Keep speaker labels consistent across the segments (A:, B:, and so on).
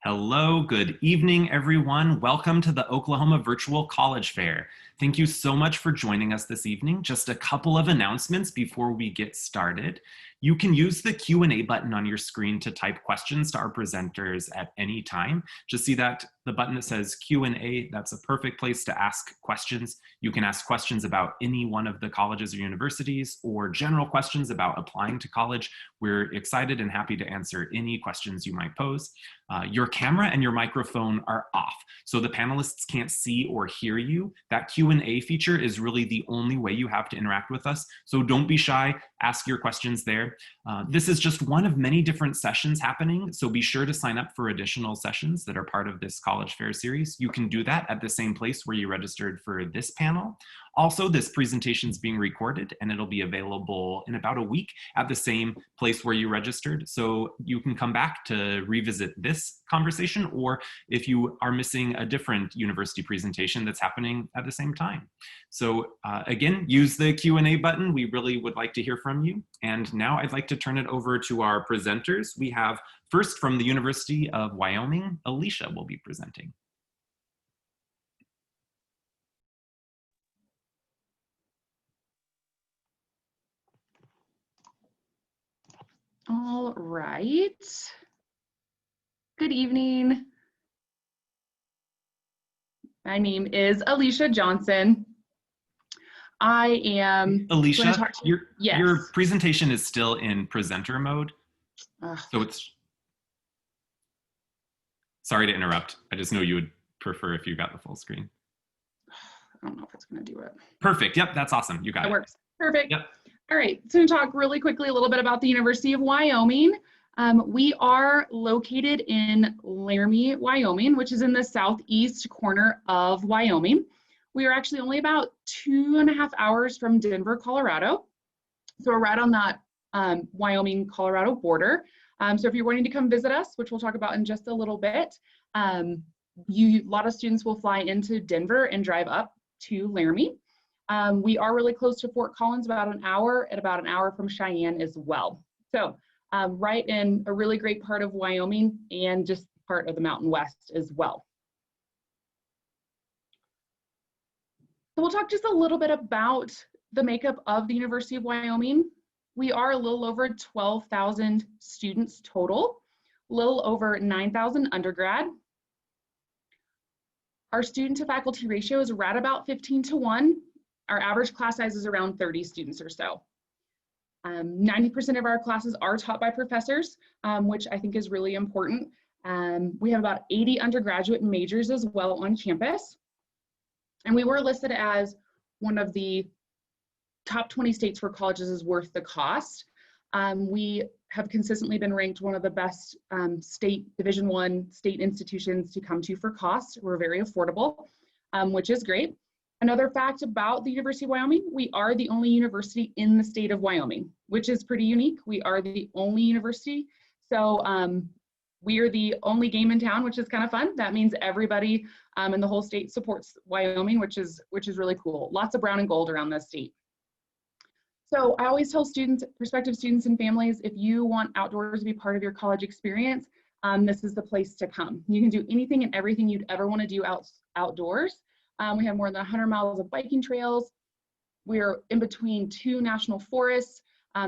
A: Hello, good evening, everyone. Welcome to the Oklahoma Virtual College Fair. Thank you so much for joining us this evening. Just a couple of announcements before we get started. You can use the Q&A button on your screen to type questions to our presenters at any time. Just see that the button that says Q&A, that's a perfect place to ask questions. You can ask questions about any one of the colleges or universities or general questions about applying to college. We're excited and happy to answer any questions you might pose. Your camera and your microphone are off, so the panelists can't see or hear you. That Q&A feature is really the only way you have to interact with us, so don't be shy, ask your questions there. This is just one of many different sessions happening, so be sure to sign up for additional sessions that are part of this College Fair series. You can do that at the same place where you registered for this panel. Also, this presentation is being recorded and it'll be available in about a week at the same place where you registered. So you can come back to revisit this conversation, or if you are missing a different university presentation that's happening at the same time. So again, use the Q&A button. We really would like to hear from you. And now I'd like to turn it over to our presenters. We have first from the University of Wyoming, Alicia will be presenting.
B: All right. Good evening. My name is Alicia Johnson. I am
A: Alicia, your presentation is still in presenter mode. So it's, sorry to interrupt. I just know you would prefer if you got the full screen.
B: I don't know if it's going to do it.
A: Perfect. Yep, that's awesome. You got it.
B: That works. Perfect.
A: Yep.
B: All right, so I'm going to talk really quickly a little bit about the University of Wyoming. We are located in Laramie, Wyoming, which is in the southeast corner of Wyoming. We are actually only about 2.5 hours from Denver, Colorado. So we're right on that Wyoming-Colorado border. So if you're wanting to come visit us, which we'll talk about in just a little bit, a lot of students will fly into Denver and drive up to Laramie. We are really close to Fort Collins, about an hour from Cheyenne as well. So right in a really great part of Wyoming and just part of the Mountain West as well. So we'll talk just a little bit about the makeup of the University of Wyoming. We are a little over 12,000 students total, a little over 9,000 undergrad. Our student to faculty ratio is right about 15:1. Our average class size is around 30 students or so. 90% of our classes are taught by professors, which I think is really important. We have about 80 undergraduate majors as well on campus. And we were listed as one of the top 20 states where colleges is worth the cost. We have consistently been ranked one of the best state Division I state institutions to come to for cost. We're very affordable, which is great. Another fact about the University of Wyoming, we are the only university in the state of Wyoming, which is pretty unique. We are the only university. So we are the only game in town, which is kind of fun. That means everybody in the whole state supports Wyoming, which is really cool. Lots of brown and gold around this state. So I always tell students, prospective students and families, if you want outdoors to be part of your college experience, this is the place to come. You can do anything and everything you'd ever want to do outdoors. We have more than 100 miles of biking trails. We're in between 2 national forests,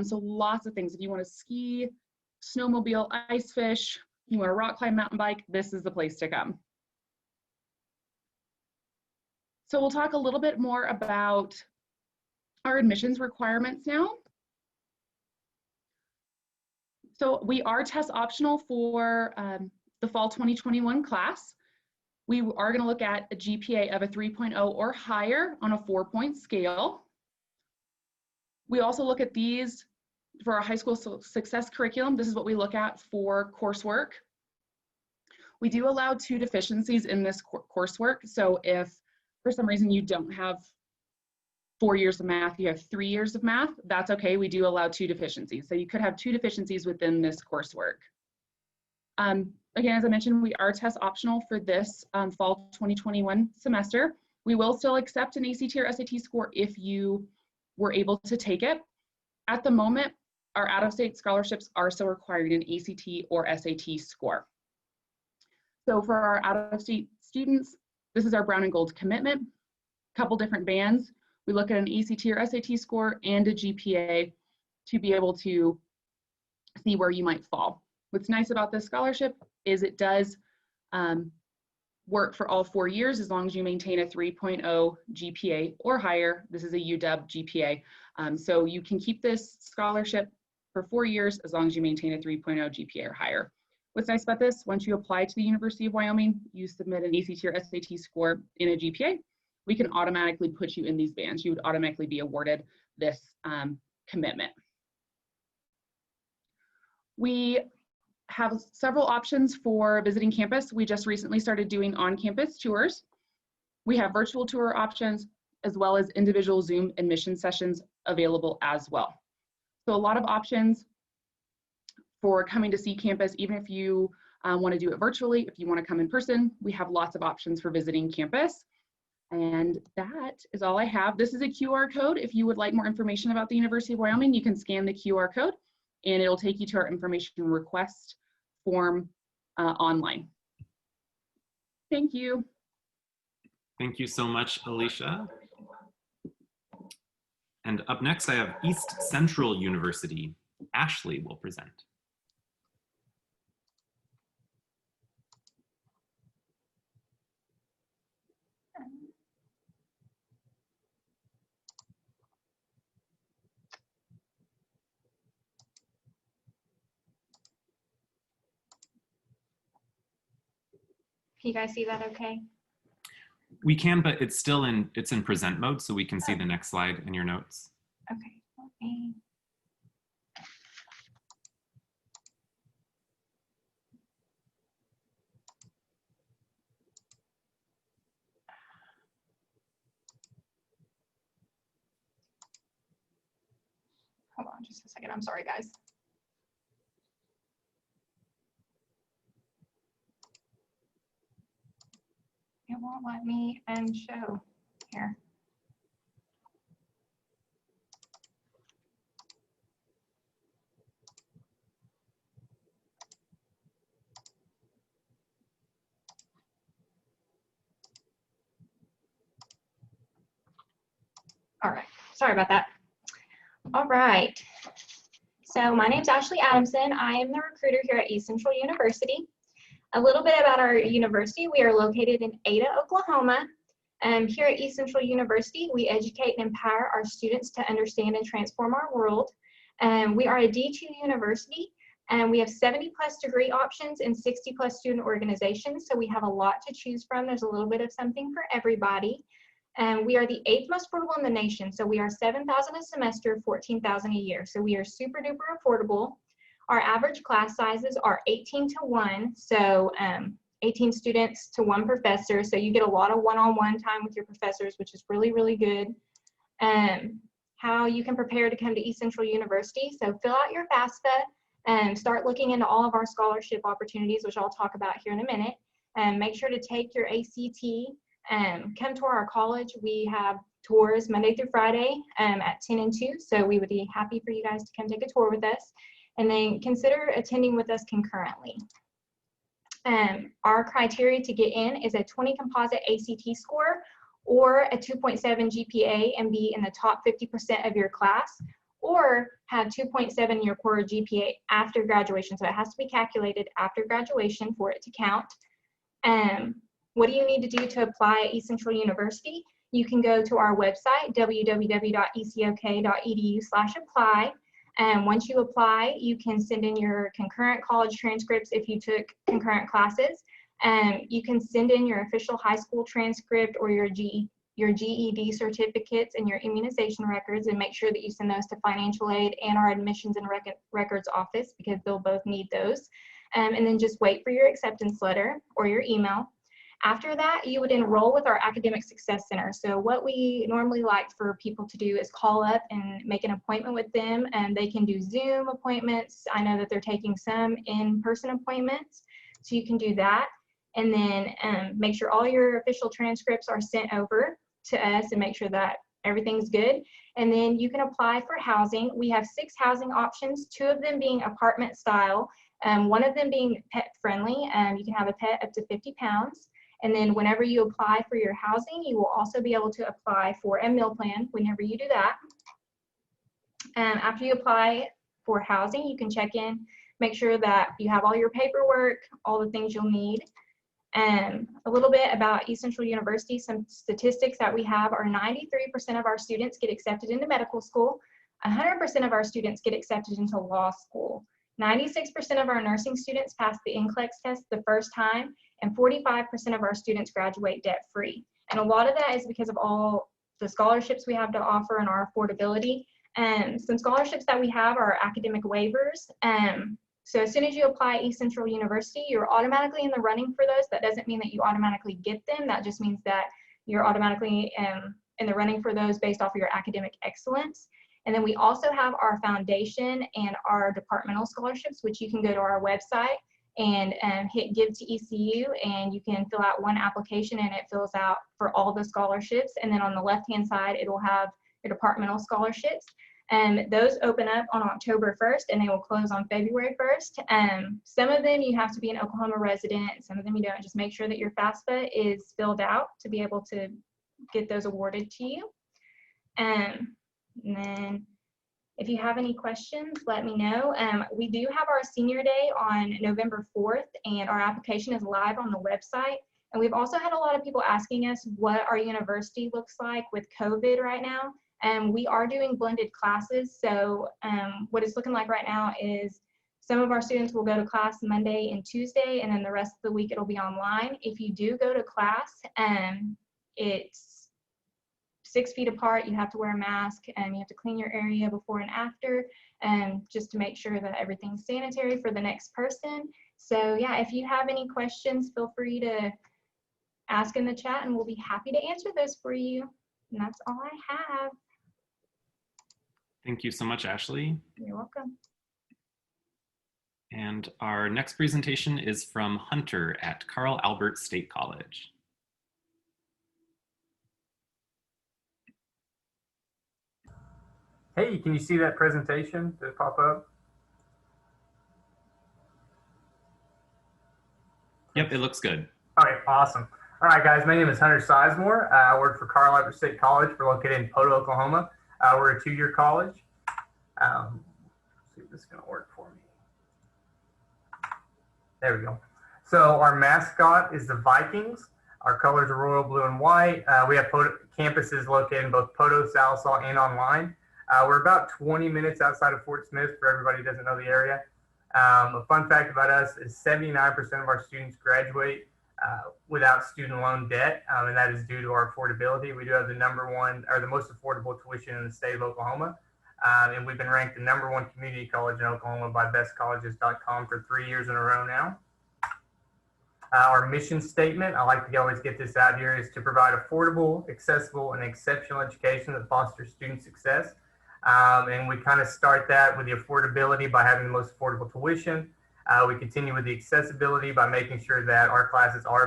B: so lots of things. If you want to ski, snowmobile, ice fish, you want to rock climb, mountain bike, this is the place to come. So we'll talk a little bit more about our admissions requirements now. So we are test optional for the fall 2021 class. We are going to look at a GPA of a 3.0 or higher on a 4-point scale. We also look at these for our high school success curriculum. This is what we look at for coursework. We do allow 2 deficiencies in this coursework. So if for some reason you don't have 4 years of math, you have 3 years of math, that's okay. We do allow 2 deficiencies. So you could have 2 deficiencies within this coursework. Again, as I mentioned, we are test optional for this fall 2021 semester. We will still accept an ACT or SAT score if you were able to take it. At the moment, our out-of-state scholarships are still requiring an ACT or SAT score. So for our out-of-state students, this is our brown and gold commitment. Couple different bands. We look at an ACT or SAT score and a GPA to be able to see where you might fall. What's nice about this scholarship is it does work for all 4 years as long as you maintain a 3.0 GPA or higher. This is a UW GPA. So you can keep this scholarship for 4 years as long as you maintain a 3.0 GPA or higher. What's nice about this, once you apply to the University of Wyoming, you submit an ACT or SAT score in a GPA, we can automatically put you in these bands. You would automatically be awarded this commitment. We have several options for visiting campus. We just recently started doing on-campus tours. We have virtual tour options as well as individual Zoom admission sessions available as well. So a lot of options for coming to see campus, even if you want to do it virtually, if you want to come in person, we have lots of options for visiting campus. And that is all I have. This is a QR code. If you would like more information about the University of Wyoming, you can scan the QR code and it'll take you to our information request form online. Thank you.
A: Thank you so much, Alicia. And up next, I have East Central University. Ashley will present.
C: Can you guys see that okay?
A: We can, but it's in present mode, so we can see the next slide in your notes.
C: Okay, let me. Hold on just a second. I'm sorry, guys. It won't let me show here. All right, sorry about that. All right, so my name's Ashley Adamson. I am the recruiter here at East Central University. A little bit about our university. We are located in Ada, Oklahoma. Here at East Central University, we educate and empower our students to understand and transform our world. We are a D2 university, and we have 70+ degree options and 60+ student organizations, so we have a lot to choose from. There's a little bit of something for everybody. We are the 8th most affordable in the nation, so we are $7,000 a semester, $14,000 a year, so we are super duper affordable. Our average class sizes are 18 to 1, so 18 students to 1 professor, so you get a lot of one-on-one time with your professors, which is really, really good. How you can prepare to come to East Central University, so fill out your FAFSA and start looking into all of our scholarship opportunities, which I'll talk about here in a minute. Make sure to take your ACT. Come to our college. We have tours Monday through Friday at 10 and 2, so we would be happy for you guys to come take a tour with us. And then consider attending with us concurrently. Our criteria to get in is a 20 composite ACT score or a 2.7 GPA and be in the top 50% of your class, or have 2.7 in your core GPA after graduation. So it has to be calculated after graduation for it to count. What do you need to do to apply at East Central University? You can go to our website, www.ecok.edu/apply. Once you apply, you can send in your concurrent college transcripts if you took concurrent classes. You can send in your official high school transcript or your GED certificates and your immunization records, and make sure that you send those to financial aid and our admissions and records office, because they'll both need those. And then just wait for your acceptance letter or your email. After that, you would enroll with our Academic Success Center. So what we normally like for people to do is call up and make an appointment with them, and they can do Zoom appointments. I know that they're taking some in-person appointments, so you can do that. And then make sure all your official transcripts are sent over to us and make sure that everything's good. And then you can apply for housing. We have 6 housing options, 2 of them being apartment style, One of them being pet friendly. You can have a pet up to 50 pounds. And then whenever you apply for your housing, you will also be able to apply for a meal plan whenever you do that. After you apply for housing, you can check in, make sure that you have all your paperwork, all the things you'll need. A little bit about East Central University, some statistics that we have are 93% of our students get accepted into medical school, 100% of our students get accepted into law school, 96% of our nursing students pass the NCLEX test the first time, and 45% of our students graduate debt-free. And a lot of that is because of all the scholarships we have to offer and our affordability. Some scholarships that we have are academic waivers. So as soon as you apply at East Central University, you're automatically in the running for those. That doesn't mean that you automatically get them. That just means that you're automatically in the running for those based off of your academic excellence. And then we also have our foundation and our departmental scholarships, which you can go to our website and hit Give to ECU, and you can fill out one application and it fills out for all the scholarships. And then on the left-hand side, it will have your departmental scholarships. Those open up on October 1st and they will close on February 1st. Some of them you have to be an Oklahoma resident, some of them you don't. Just make sure that your FAFSA is filled out to be able to get those awarded to you. And then if you have any questions, let me know. We do have our senior day on November 4th, and our application is live on the website. And we've also had a lot of people asking us what our university looks like with COVID right now. And we are doing blended classes. So what it's looking like right now is some of our students will go to class Monday and Tuesday, and then the rest of the week it'll be online. If you do go to class, it's 6 feet apart, you have to wear a mask, and you have to clean your area before and after, just to make sure that everything's sanitary for the next person. So yeah, if you have any questions, feel free to ask in the chat and we'll be happy to answer those for you. And that's all I have.
A: Thank you so much, Ashley.
C: You're welcome.
A: And our next presentation is from Hunter at Carl Albert State College.
D: Hey, can you see that presentation? Did it pop up?
A: Yep, it looks good.
D: All right, awesome. All right, guys, my name is Hunter Sizemore. I work for Carl Albert State College. We're located in Poto, Oklahoma. We're a 2-year college. Let's see if this is going to work for me. There we go. So our mascot is the Vikings. Our colors are royal blue and white. We have campuses located in both Poto, Sallisaw, and online. We're about 20 minutes outside of Fort Smith for everybody who doesn't know the area. A fun fact about us is 79% of our students graduate without student loan debt, and that is due to our affordability. We do have the the most affordable tuition in the state of Oklahoma, and we've been ranked the #1 community college in Oklahoma by bestcolleges.com for 3 years in a row now. Our mission statement, I like to always get this out here, is to provide affordable, accessible, and exceptional education that fosters student success. And we kind of start that with the affordability by having the most affordable tuition. We continue with the accessibility by making sure that our classes are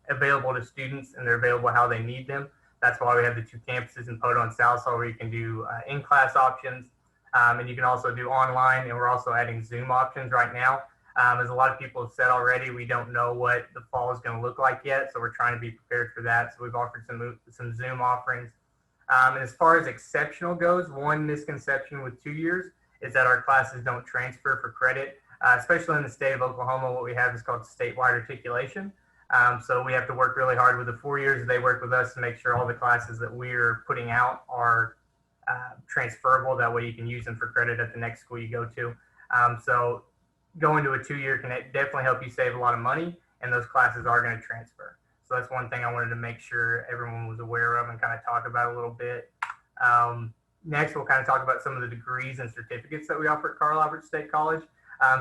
D: available to students and they're available how they need them. That's why we have the 2 campuses in Poto and Sallisaw where you can do in-class options. And you can also do online, and we're also adding Zoom options right now. As a lot of people have said already, we don't know what the fall is going to look like yet, so we're trying to be prepared for that. So we've offered some Zoom offerings. And as far as exceptional goes, one misconception with 2 years is that our classes don't transfer for credit, especially in the state of Oklahoma. What we have is called statewide articulation. So we have to work really hard with the 4 years. They work with us to make sure all the classes that we're putting out are transferable. That way you can use them for credit at the next school you go to. So going to a 2-year can definitely help you save a lot of money, and those classes are going to transfer. So that's one thing I wanted to make sure everyone was aware of and kind of talk about a little bit. Next, we'll kind of talk about some of the degrees and certificates that we offer at Carl Albert State College.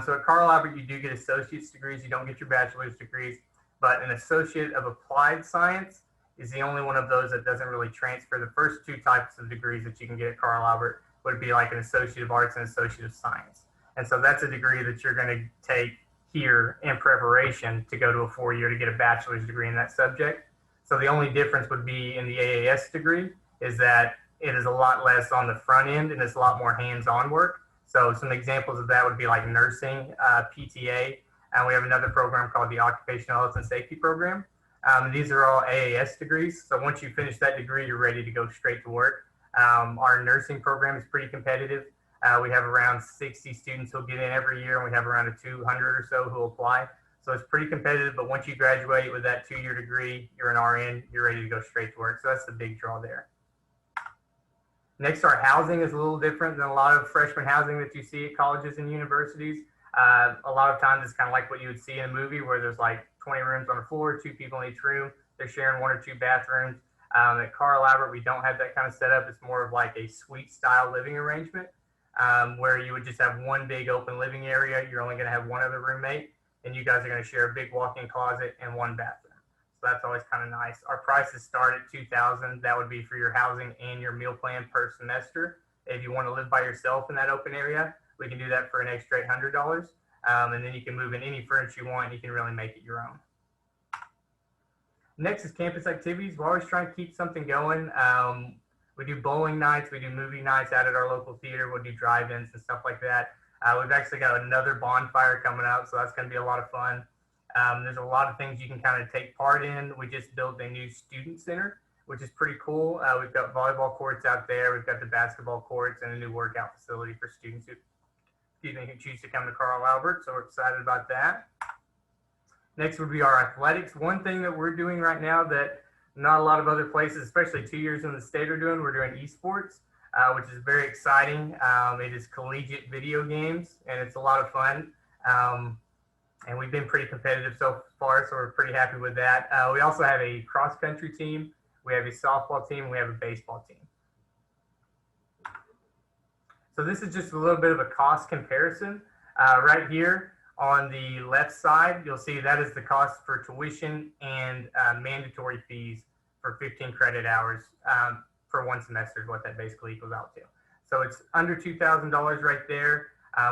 D: So at Carl Albert, you do get associate's degrees. You don't get your bachelor's degrees, but an associate of applied science is the only one of those that doesn't really transfer. The first 2 types of degrees that you can get at Carl Albert would be like an associate of arts and associate of science. And so that's a degree that you're going to take here in preparation to go to a 4-year to get a bachelor's degree in that subject. So the only difference would be in the AAS degree is that it is a lot less on the front end and it's a lot more hands-on work. So some examples of that would be like nursing, PTA, and we have another program called the Occupational Health and Safety Program. These are all AAS degrees. So once you finish that degree, you're ready to go straight to work. Our nursing program is pretty competitive. We have around 60 students who'll get in every year, and we have around 200 or so who apply. So it's pretty competitive, but once you graduate with that 2-year degree, you're an RN, you're ready to go straight to work. So that's the big draw there. Next, our housing is a little different than a lot of freshman housing that you see at colleges and universities. A lot of times it's kind of like what you would see in a movie where there's like 20 rooms on the floor, 2 people in each room. They're sharing 1 or 2 bathrooms. At Carl Albert, we don't have that kind of setup. It's more of like a suite style living arrangement where you would just have 1 big open living area. You're only going to have 1 other roommate, and you guys are going to share a big walk-in closet and 1 bathroom. So that's always kind of nice. Our prices start at $2,000. That would be for your housing and your meal plan per semester. If you want to live by yourself in that open area, we can do that for an extra $800. And then you can move in any furniture you want. And you can really make it your own. Next is campus activities. We're always trying to keep something going. We do bowling nights. We do movie nights out at our local theater. We'll do drive-ins and stuff like that. We've actually got another bonfire coming up, so that's going to be a lot of fun. There's a lot of things you can kind of take part in. We just built a new student center, which is pretty cool. We've got volleyball courts out there. We've got the basketball courts and a new workout facility for students who choose to come to Carl Albert. So we're excited about that. Next would be our athletics. One thing that we're doing right now that not a lot of other places, especially 2 years in the state, are doing, we're doing esports, which is very exciting. It is collegiate video games, and it's a lot of fun. And we've been pretty competitive so far, so we're pretty happy with that. We also have a cross-country team. We have a softball team. We have a baseball team. So this is just a little bit of a cost comparison. Right here on the left side, you'll see that is the cost for tuition and mandatory fees for 15 credit hours for 1 semester is what that basically equals out to. So it's under $2,000 right there.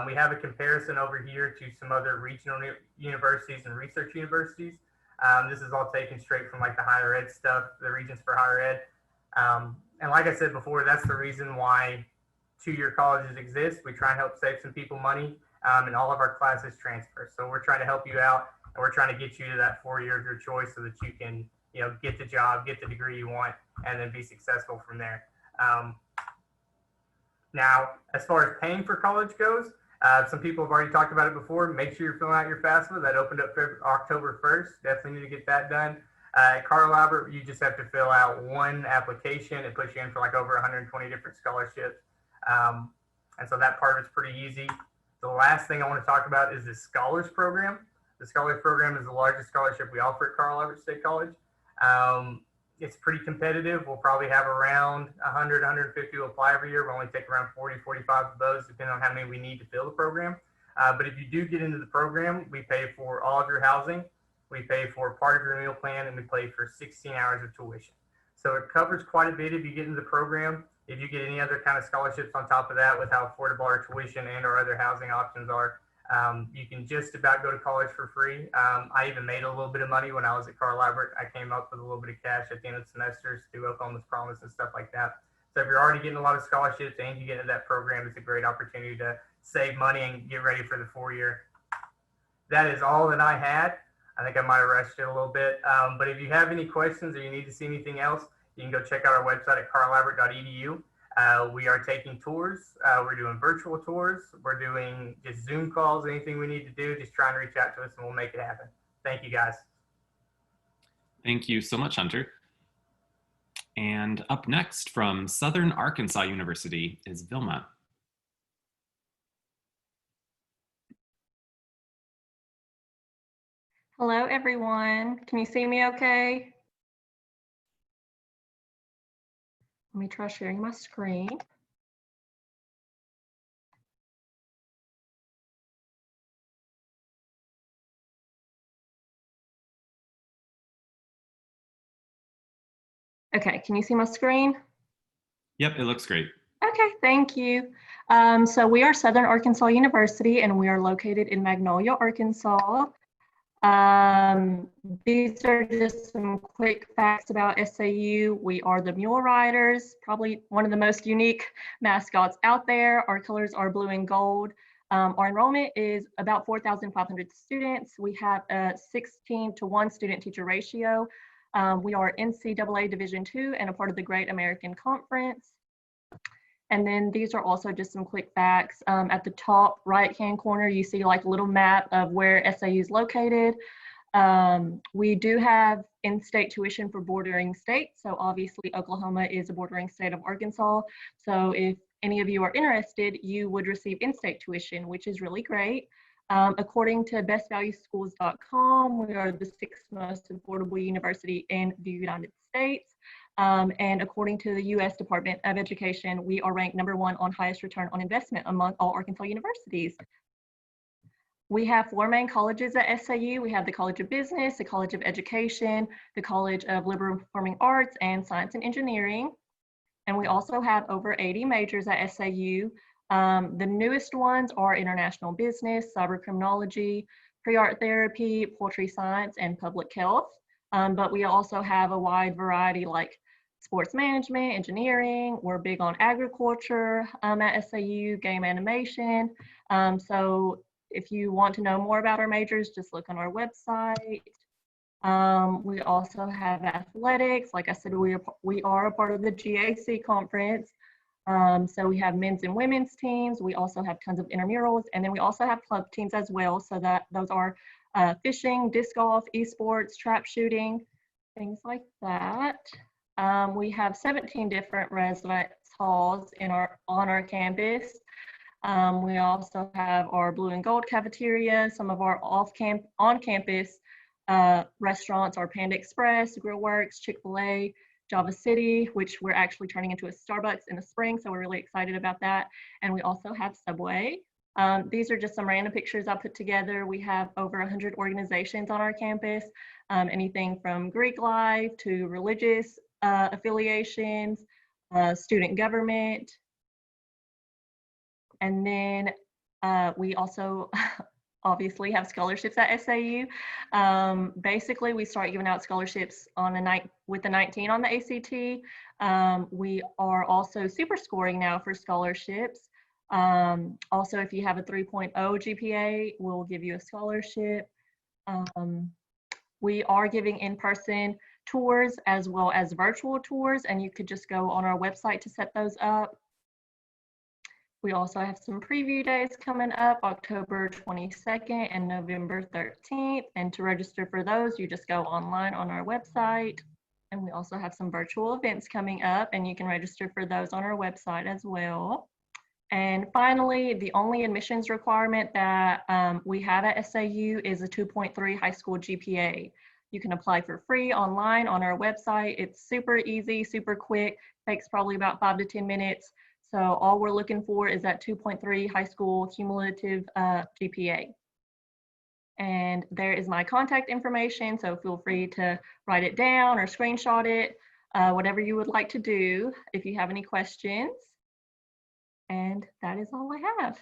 D: We have a comparison over here to some other regional universities and research universities. This is all taken straight from like the higher ed stuff, the Regents for Higher Ed. And like I said before, that's the reason why 2-year colleges exist. We try and help save some people money, and all of our classes transfer. So we're trying to help you out, and we're trying to get you to that 4-year of your choice so that you can, get the job, get the degree you want, and then be successful from there. Now, as far as paying for college goes, some people have already talked about it before. Make sure you're filling out your FAFSA. That opened up October 1st. Definitely need to get that done. At Carl Albert, you just have to fill out 1 application. It puts you in for like over 120 different scholarships. And so that part is pretty easy. The last thing I want to talk about is the Scholars Program. The Scholars Program is the largest scholarship we offer at Carl Albert State College. It's pretty competitive. We'll probably have around 100, 150 who apply every year. We only take around 40, 45 of those, depending on how many we need to fill the program. But if you do get into the program, we pay for all of your housing, we pay for part of your meal plan, and we pay for 16 hours of tuition. So it covers quite a bit if you get into the program. If you get any other kind of scholarships on top of that with how affordable our tuition and our other housing options are, you can just about go to college for free. I even made a little bit of money when I was at Carl Albert. I came up with a little bit of cash at the end of the semesters through Oklahoma's Promise and stuff like that. So if you're already getting a lot of scholarships and you get into that program, it's a great opportunity to save money and get ready for the 4-year. That is all that I had. I think I might have rushed it a little bit. But if you have any questions or you need to see anything else, you can go check out our website at carlalbert.edu. We are taking tours. We're doing virtual tours. We're doing just Zoom calls. Anything we need to do, just try and reach out to us and we'll make it happen. Thank you, guys.
A: Thank you so much, Hunter. And up next from Southern Arkansas University is Vilma.
E: Hello, everyone. Can you see me okay? Let me try sharing my screen. Okay, can you see my screen?
A: Yep, it looks great.
E: Okay, thank you. So we are Southern Arkansas University, and we are located in Magnolia, Arkansas. These are just some quick facts about SAU. We are the Mule Riders, probably one of the most unique mascots out there. Our colors are blue and gold. Our enrollment is about 4,500 students. We have a 16-to-1 student-teacher ratio. We are NCAA Division II and a part of the Great American Conference. And then these are also just some quick facts. At the top right-hand corner, you see like a little map of where SAU is located. We do have in-state tuition for bordering states. So obviously Oklahoma is a bordering state of Arkansas. So if any of you are interested, you would receive in-state tuition, which is really great. According to bestvalueschools.com, we are the 6th most affordable university in the United States. And according to the U.S. Department of Education, we are ranked #1 on highest return on investment among all Arkansas universities. We have 4 main colleges at SAU. We have the College of Business, the College of Education, the College of Liberal Performing Arts, and Science and Engineering. And we also have over 80 majors at SAU. The newest ones are international business, cybercriminology, pre-art therapy, poultry science, and public health. But we also have a wide variety like sports management, engineering. We're big on agriculture at SAU, game animation. So if you want to know more about our majors, just look on our website. We also have athletics. Like I said, we are a part of the GAC conference. So we have men's and women's teams. We also have tons of intramurals, and then we also have club teams as well. So that those are fishing, disc golf, esports, trap shooting, things like that. We have 17 different residence halls on our campus. We also have our blue and gold cafeteria. Some of our on-campus restaurants are Panda Express, Grillworks, Chick-fil-A, Java City, which we're actually turning into a Starbucks in the spring, so we're really excited about that. And we also have Subway. These are just some random pictures I put together. We have over 100 organizations on our campus, anything from Greek life to religious affiliations, student government. And then we also obviously have scholarships at SAU. Basically, we start giving out scholarships on with a 19 on the ACT. We are also super scoring now for scholarships. Also, if you have a 3.0 GPA, we'll give you a scholarship. We are giving in-person tours as well as virtual tours, and you could just go on our website to set those up. We also have some preview days coming up, October 22nd and November 13th. And to register for those, you just go online on our website. And we also have some virtual events coming up, and you can register for those on our website as well. And finally, the only admissions requirement that we have at SAU is a 2.3 high school GPA. You can apply for free online on our website. It's super easy, super quick, takes probably about 5 to 10 minutes. So all we're looking for is that 2.3 high school cumulative GPA. And there is my contact information, so feel free to write it down or screenshot it, whatever you would like to do if you have any questions. And that is all I have.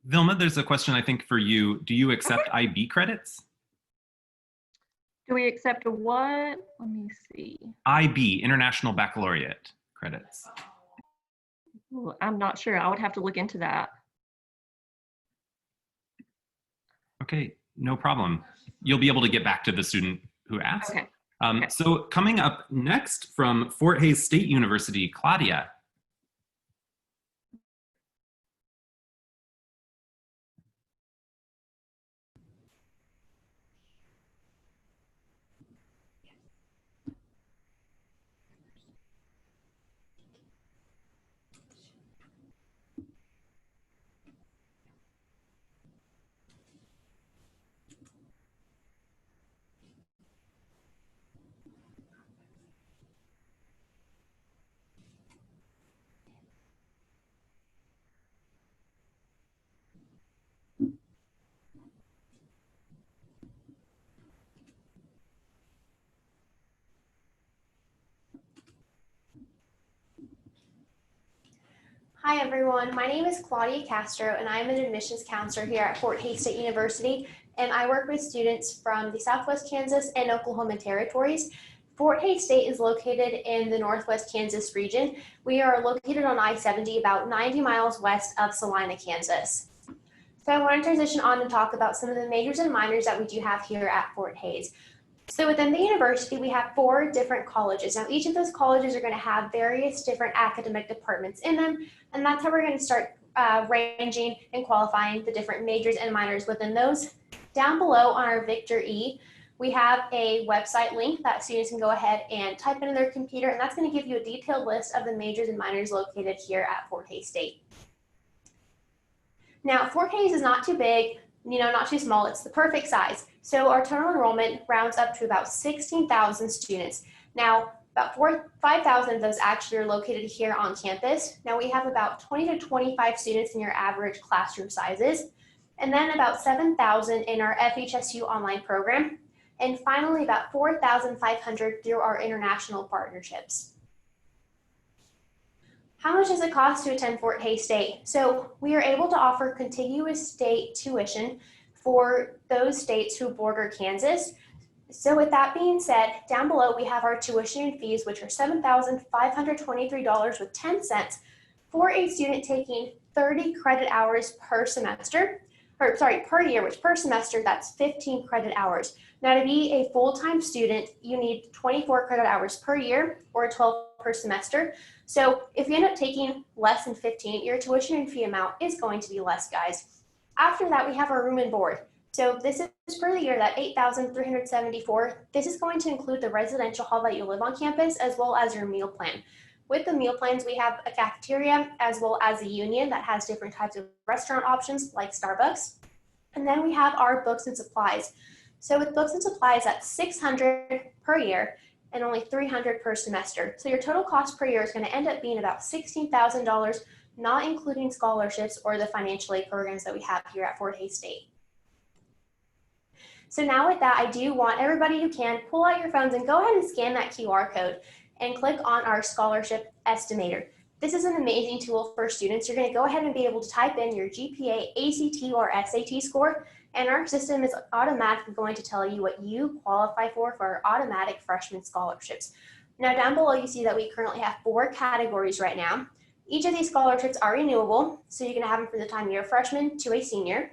A: Vilma, there's a question I think for you. Do you accept IB credits?
E: Do we accept a what? Let me see.
A: IB, International Baccalaureate credits.
E: Ooh, I'm not sure. I would have to look into that.
A: Okay, no problem. You'll be able to get back to the student who asked.
E: Okay.
A: So coming up next from Fort Hays State University, Claudia.
F: Hi everyone, my name is Claudia Castro and I'm an admissions counselor here at Fort Hays State University, and I work with students from the Southwest Kansas and Oklahoma territories. Fort Hays State is located in the Northwest Kansas region. We are located on I-70 about 90 miles west of Salina, Kansas. So I want to transition on and talk about some of the majors and minors that we do have here at Fort Hays. So within the university, we have 4 different colleges. Now, each of those colleges are going to have various different academic departments in them, and that's how we're going to start ranging and qualifying the different majors and minors within those. Down below on our Victor E, we have a website link that students can go ahead and type into their computer, and that's going to give you a detailed list of the majors and minors located here at Fort Hays State. Now, Fort Hays is not too big, not too small, it's the perfect size. So our total enrollment rounds up to about 16,000 students. Now, about 5,000 of those actually are located here on campus. Now we have about 20 to 25 students in your average classroom sizes, and then about 7,000 in our FHSU online program, and finally about 4,500 through our international partnerships. How much does it cost to attend Fort Hays State? So we are able to offer contiguous state tuition for those states who border Kansas. So with that being said, down below we have our tuition and fees, which are $7,523.10 for a student taking 30 credit hours per semester, per year, which per semester that's 15 credit hours. Now, to be a full-time student, you need 24 credit hours per year or 12 per semester. So if you end up taking less than 15, your tuition and fee amount is going to be less, guys. After that, we have our room and board. So this is for the year, that $8,374. This is going to include the residential hall that you live on campus, as well as your meal plan. With the meal plans, we have a cafeteria, as well as a union that has different types of restaurant options like Starbucks. And then we have our books and supplies. So with books and supplies, that's $600 per year and only $300 per semester. So your total cost per year is going to end up being about $16,000, not including scholarships or the financial aid programs that we have here at Fort Hays State. So now with that, I do want everybody who can pull out your phones and go ahead and scan that QR code and click on our scholarship estimator. This is an amazing tool for students. You're going to go ahead and be able to type in your GPA, ACT, or SAT score, and our system is automatically going to tell you what you qualify for our automatic freshman scholarships. Now down below, you see that we currently have 4 categories right now. Each of these scholarships are renewable, so you can have them from the time you're a freshman to a senior.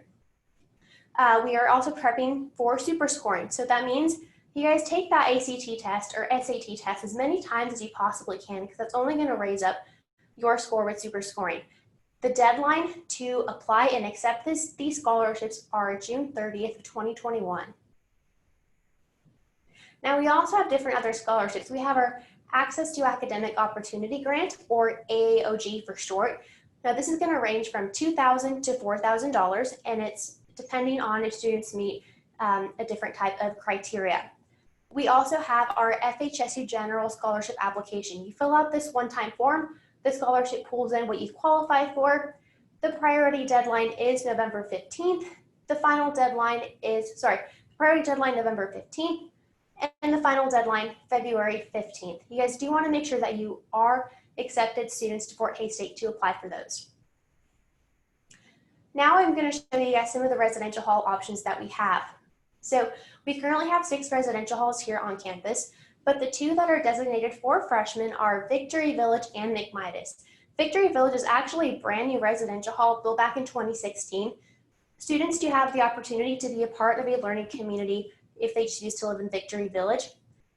F: We are also prepping for super scoring. So that means you guys take that ACT test or SAT test as many times as you possibly can, because that's only going to raise up your score with super scoring. The deadline to apply and accept these scholarships are June 30th of 2021. Now we also have different other scholarships. We have our Access to Academic Opportunity Grant, or AAOG for short. Now this is going to range from $2,000 to $4,000, and it's depending on if students meet a different type of criteria. We also have our FHSU General Scholarship application. You fill out this one-time form. The scholarship pulls in what you've qualified for. The priority deadline is November 15th. The final deadline is, priority deadline November 15th, and the final deadline February 15th. You guys do want to make sure that you are accepted students to Fort Hays State to apply for those. Now I'm going to show you guys some of the residential hall options that we have. So we currently have 6 residential halls here on campus, but the 2 that are designated for freshmen are Victory Village and McMidas. Victory Village is actually a brand new residential hall built back in 2016. Students do have the opportunity to be a part of a learning community if they choose to live in Victory Village.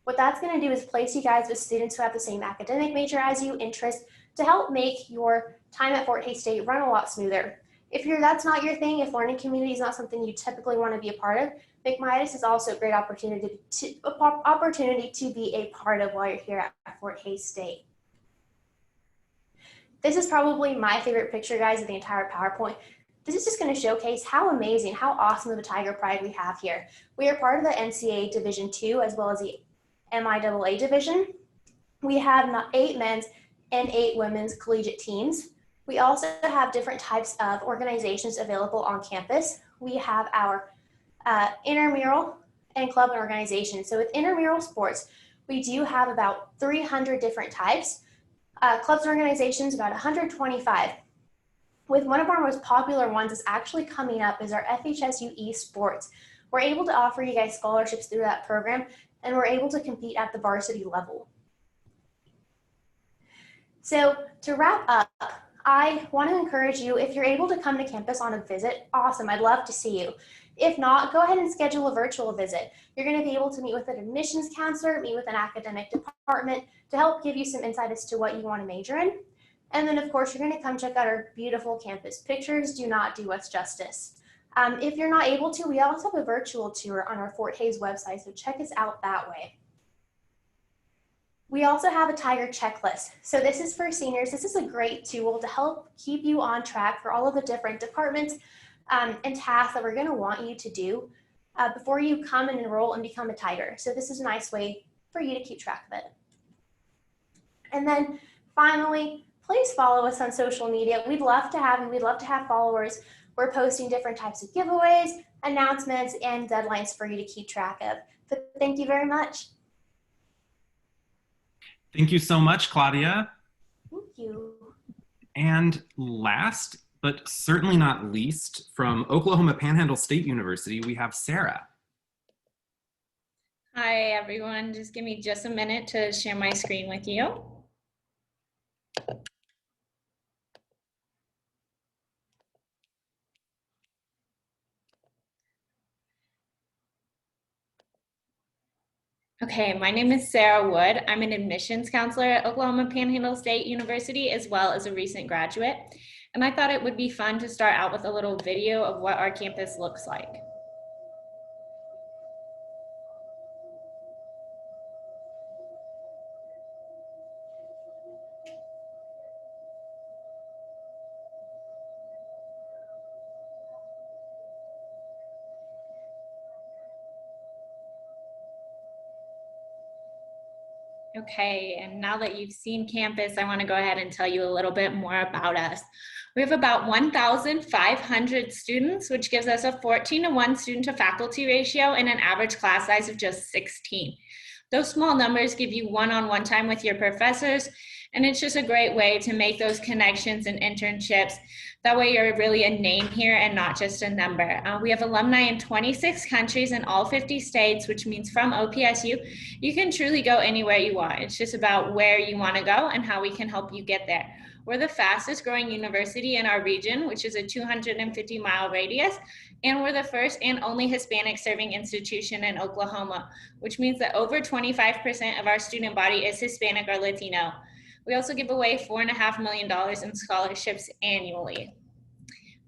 F: What that's going to do is place you guys with students who have the same academic major as you, interest, to help make your time at Fort Hays State run a lot smoother. If that's not your thing, if learning community is not something you typically want to be a part of, McMidas is also a great opportunity to be a part of while you're here at Fort Hays State. This is probably my favorite picture, guys, of the entire PowerPoint. This is just going to showcase how amazing, how awesome of a Tiger Pride we have here. We are part of the NCAA Division II as well as the MIAA Division. We have 8 men's and 8 women's collegiate teams. We also have different types of organizations available on campus. We have our intramural and club and organization. So with intramural sports, we do have about 300 different types. Clubs and organizations, about 125. with one of our most popular ones is actually coming up is our FHSU eSports. We're able to offer you guys scholarships through that program, and we're able to compete at the varsity level. So to wrap up, I want to encourage you, if you're able to come to campus on a visit, awesome, I'd love to see you. If not, go ahead and schedule a virtual visit. You're going to be able to meet with an admissions counselor, meet with an academic department to help give you some insight as to what you want to major in. And then of course, you're going to come check out our beautiful campus. Pictures do not do us justice. If you're not able to, we also have a virtual tour on our Fort Hays website, so check us out that way. We also have a Tiger checklist. So this is for seniors. This is a great tool to help keep you on track for all of the different departments and tasks that we're going to want you to do before you come and enroll and become a Tiger. So this is a nice way for you to keep track of it. And then finally, please follow us on social media. We'd love to have followers. We're posting different types of giveaways, announcements, and deadlines for you to keep track of. But thank you very much.
A: Thank you so much, Claudia.
F: Thank you.
A: And last, but certainly not least, from Oklahoma Panhandle State University, we have Sarah.
G: Hi, everyone. Just give me just a minute to share my screen with you. Okay, my name is Sarah Wood. I'm an admissions counselor at Oklahoma Panhandle State University, as well as a recent graduate. And I thought it would be fun to start out with a little video of what our campus looks like. Okay, and now that you've seen campus, I want to go ahead and tell you a little bit more about us. We have about 1,500 students, which gives us a 14-to-1 student to faculty ratio and an average class size of just 16. Those small numbers give you one-on-one time with your professors, and it's just a great way to make those connections and internships. That way you're really a name here and not just a number. We have alumni in 26 countries in all 50 states, which means from OPSU, you can truly go anywhere you want. It's just about where you want to go and how we can help you get there. We're the fastest growing university in our region, which is a 250-mile radius, and we're the first and only Hispanic serving institution in Oklahoma, which means that over 25% of our student body is Hispanic or Latino. We also give away $4.5 million in scholarships annually.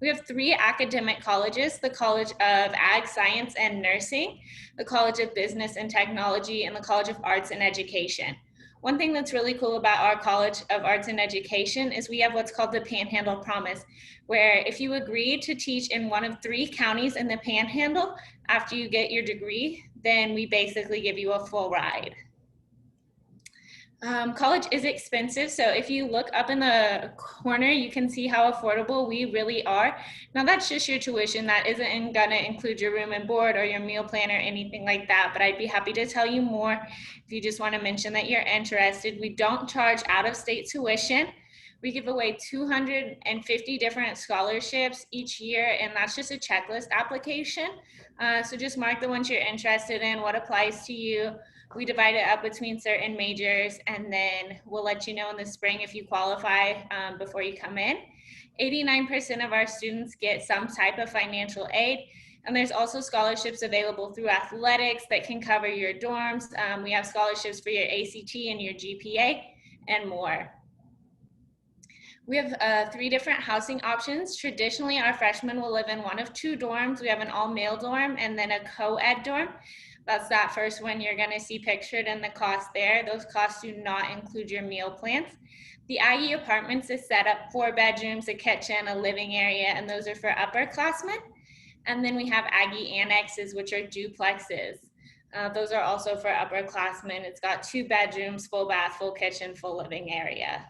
G: We have 3 academic colleges: the College of Ag, Science, and Nursing, the College of Business and Technology, and the College of Arts and Education. One thing that's really cool about our College of Arts and Education is we have what's called the Panhandle Promise, where if you agree to teach in one of 3 counties in the Panhandle after you get your degree, then we basically give you a full ride. College is expensive, so if you look up in the corner, you can see how affordable we really are. Now that's just your tuition. That isn't gonna include your room and board or your meal plan or anything like that, but I'd be happy to tell you more if you just wanna mention that you're interested. We don't charge out-of-state tuition. We give away 250 different scholarships each year, and that's just a checklist application. So just mark the ones you're interested in, what applies to you. We divide it up between certain majors, and then we'll let you know in the spring if you qualify before you come in. 89% of our students get some type of financial aid, and there's also scholarships available through athletics that can cover your dorms. We have scholarships for your ACT and your GPA and more. We have 3 different housing options. Traditionally, our freshmen will live in one of 2 dorms. We have an all-male dorm and then a co-ed dorm. That's that first one you're gonna see pictured in the cost there. Those costs do not include your meal plans. The Aggie Apartments is set up 4 bedrooms, a kitchen, a living area, and those are for upperclassmen. And then we have Aggie Annexes, which are duplexes. Those are also for upperclassmen. It's got 2 bedrooms, full bath, full kitchen, full living area.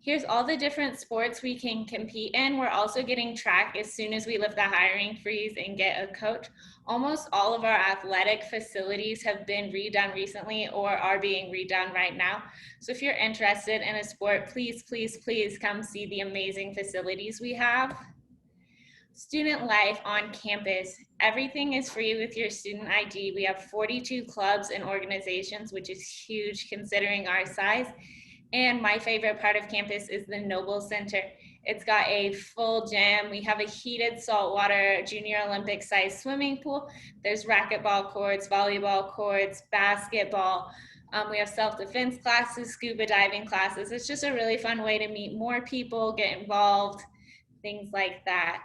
G: Here's all the different sports we can compete in. We're also getting track as soon as we lift the hiring freeze and get a coach. Almost all of our athletic facilities have been redone recently or are being redone right now. So if you're interested in a sport, please, please, please come see the amazing facilities we have. Student life on campus. Everything is free with your student ID. We have 42 clubs and organizations, which is huge considering our size. And my favorite part of campus is the Noble Center. It's got a full gym. We have a heated saltwater junior Olympic sized swimming pool. There's racquetball courts, volleyball courts, basketball. We have self-defense classes, scuba diving classes. It's just a really fun way to meet more people, get involved, things like that.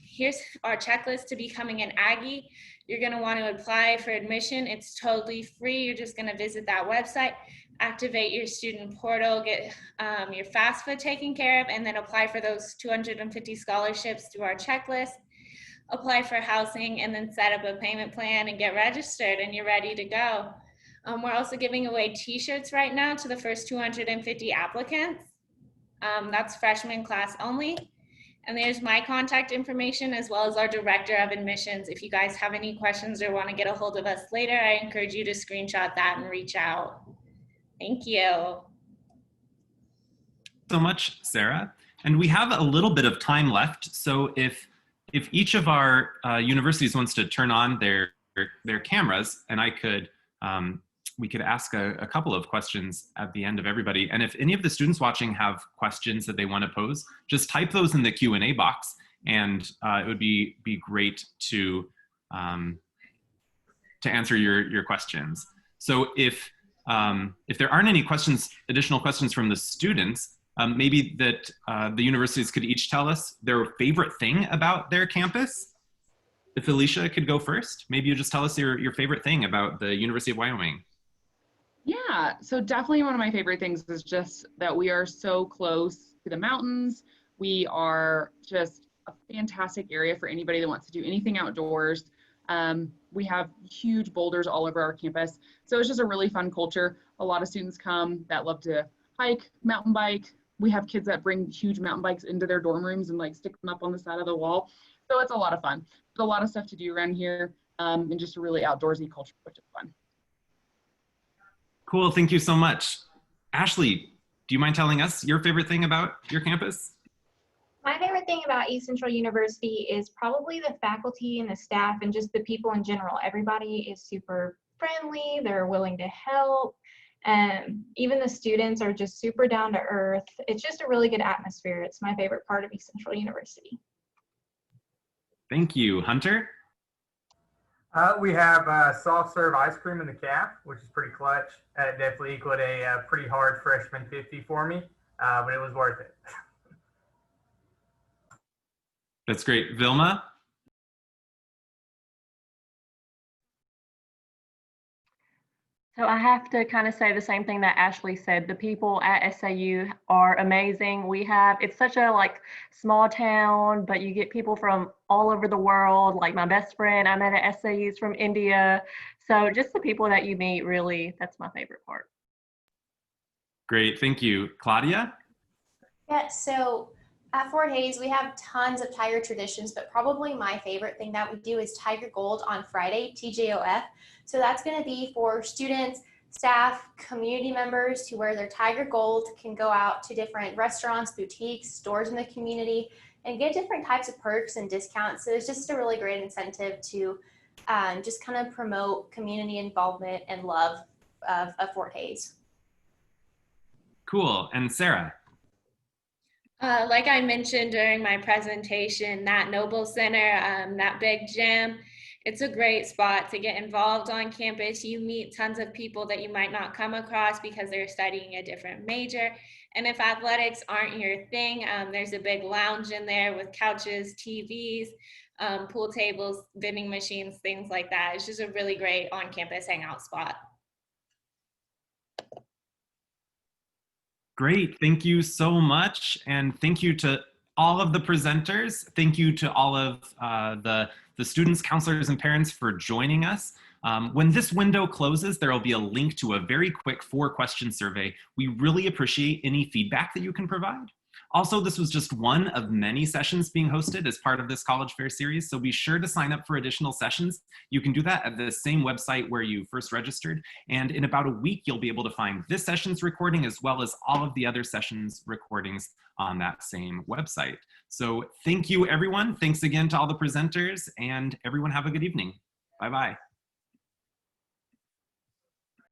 G: Here's our checklist to becoming an Aggie. You're gonna want to apply for admission. It's totally free. You're just gonna visit that website, activate your student portal, get your FAFSA taken care of, and then apply for those 250 scholarships through our checklist, apply for housing, and then set up a payment plan and get registered, and you're ready to go. We're also giving away t-shirts right now to the first 250 applicants. That's freshman class only. And there's my contact information as well as our director of admissions. If you guys have any questions or want to get a hold of us later, I encourage you to screenshot that and reach out. Thank you.
A: So much, Sarah. And we have a little bit of time left. So if each of our universities wants to turn on their cameras, and we could ask a couple of questions at the end of everybody. And if any of the students watching have questions that they want to pose, just type those in the Q&A box, and it would be great to answer your questions. So if there aren't any additional questions from the students, maybe that the universities could each tell us their favorite thing about their campus. If Alicia could go first, maybe you just tell us your favorite thing about the University of Wyoming.
B: Yeah, so definitely one of my favorite things is just that we are so close to the mountains. We are just a fantastic area for anybody that wants to do anything outdoors. We have huge boulders all over our campus. So it's just a really fun culture. A lot of students come that love to hike, mountain bike. We have kids that bring huge mountain bikes into their dorm rooms and like stick them up on the side of the wall. So it's a lot of fun. There's a lot of stuff to do around here, and just a really outdoorsy culture, which is fun.
A: Cool, thank you so much. Ashley, do you mind telling us your favorite thing about your campus?
C: My favorite thing about East Central University is probably the faculty and the staff and just the people in general. Everybody is super friendly, they're willing to help, and even the students are just super down to earth. It's just a really good atmosphere. It's my favorite part of East Central University.
A: Thank you. Hunter?
D: We have soft serve ice cream in the caf, which is pretty clutch. It definitely equaled a pretty hard freshman 50 for me, but it was worth it.
A: That's great. Vilma?
E: So I have to kind of say the same thing that Ashley said. The people at SAU are amazing. It's such a like small town, but you get people from all over the world. Like my best friend I met at SAU is from India. So just the people that you meet, really, that's my favorite part.
A: Great, thank you. Claudia?
F: Yeah, so at Fort Hays, we have tons of Tiger traditions, but probably my favorite thing that we do is Tiger Gold on Friday, TJOF. So that's going to be for students, staff, community members who wear their Tiger Gold can go out to different restaurants, boutiques, stores in the community and get different types of perks and discounts. So it's just a really great incentive to just kind of promote community involvement and love of Fort Hays.
A: Cool. And Sarah?
G: Like I mentioned during my presentation, that Noble Center, that big gym, it's a great spot to get involved on campus. You meet tons of people that you might not come across because they're studying a different major. And if athletics aren't your thing, there's a big lounge in there with couches, TVs, pool tables, vending machines, things like that. It's just a really great on-campus hangout spot.
A: Great, thank you so much. And thank you to all of the presenters. Thank you to all of the the students, counselors, and parents for joining us. When this window closes, there will be a link to a very quick 4-question survey. We really appreciate any feedback that you can provide. Also, this was just one of many sessions being hosted as part of this College Fair series, so be sure to sign up for additional sessions. You can do that at the same website where you first registered, and in about a week, you'll be able to find this session's recording as well as all of the other sessions recordings on that same website. So thank you, everyone. Thanks again to all the presenters, and everyone have a good evening. Bye-bye.